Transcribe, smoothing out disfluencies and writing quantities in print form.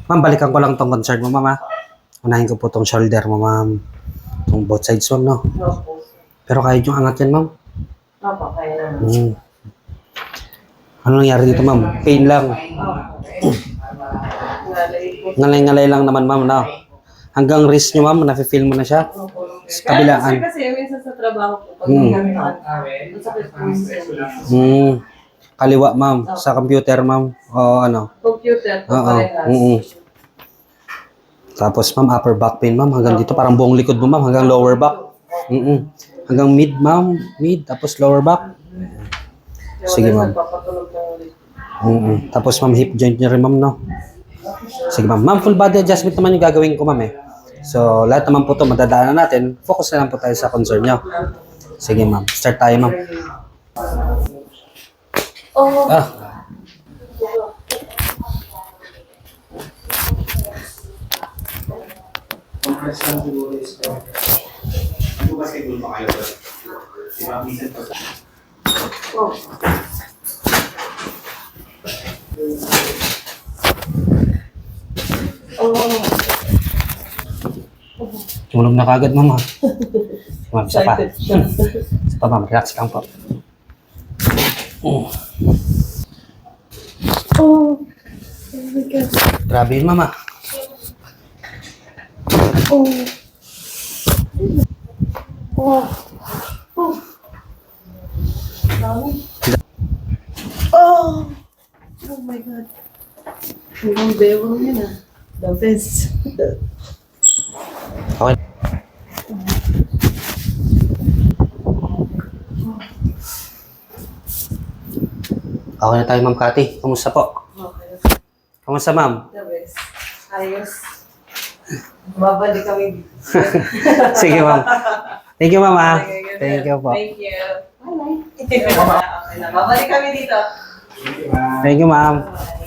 Ma'am, balikan ko lang tong concern mo, ma'am, ha? Unahin ko po tong shoulder mo, ma'am. Tong both sides, ma'am, no? Opo. Pero kahit yung angat yan, ma'am. Opo, kaya naman. Hmm. Ano nangyari dito, ma'am? Pain lang. Opo. Nalay po. Ngalay-ngalay lang naman, ma'am, no? Hanggang wrist nyo, ma'am, nafe-feel mo na siya. Opo. Sa kabilaan. Kasi minsan sa trabaho po, pag Hmm. masakit po yung Hmm. Kaliwa, ma'am. Sa computer, ma'am. O ano? computer po Oo. parehas. Tapos, ma'am, upper back pain, ma'am. Hanggang dito, parang buong likod mo, ma'am. Hanggang lower back. Hanggang mid, ma'am. Mid, tapos lower back. Sige, ma'am. Nagpapatulog na ulit. Tapos, ma'am, hip joint nyo rin, ma'am, no? Sige, ma'am. Ma'am, full body adjustment naman yung gagawin ko, ma'am, eh. So, lahat naman po ito, madadaanan natin. Focus na lang po tayo sa concern nyo. Sige, ma'am. Start tayo, ma'am. Oh. Ah. Oh. Oh. Tulog na kagad, ma'am, ha? Ma'am, isa pa. Excited siya. Isa pa, ma'am. Relax lang po. Oh. Oh my God. Grabe yun, ma'am, ha? Oh. Oh. Oh. Dami. Oh. Oh my God. Hanggang bewang yun ah. The best. Okay. Okay na tayo, ma'am Cathy. Kamusta po? Okay. Kamusta, ma'am? The best. Ayos. Babalik kami dito. Sige, ma'am. Thank you, ma'am, ha? Okay, good. Thank you po. Thank you. Bye-bye. Okay na. Babalik kami dito. Thank you, ma'am. Bye.